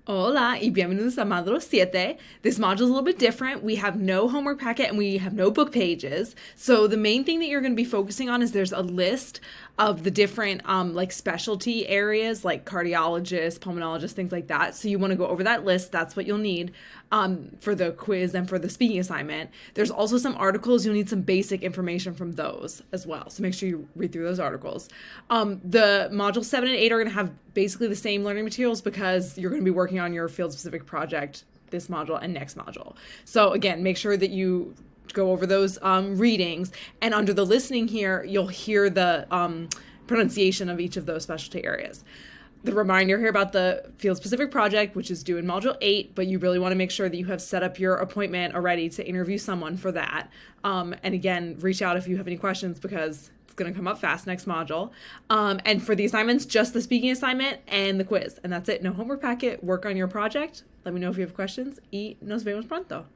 Hola y bienvenidos a Módulo 7. This module is a little bit different. We have no homework packet and we have no book pages. So the main thing that you're going to be focusing on is there's a list of the different like specialty areas like cardiologists, pulmonologists, things like that. So you want to go over that list. That's what you'll need for the quiz and for the speaking assignment. There's also some articles. You'll need some basic information from those as well. So make sure you read through those articles. The module 7 and 8 are going to have basically the same learning materials because you're going to be working on your field specific project this module and next module. So again, make sure that you go over those readings, and under the listening here, you'll hear the pronunciation of each of those specialty areas. The reminder here about the field specific project, which is due in module 8, but you really want to make sure that you have set up your appointment already to interview someone for that. And again, reach out if you have any questions because it's going to come up fast next module. And for the assignments, just the speaking assignment and the quiz. And that's it. No homework packet. Work on your project. Let me know if you have questions. Y nos vemos pronto.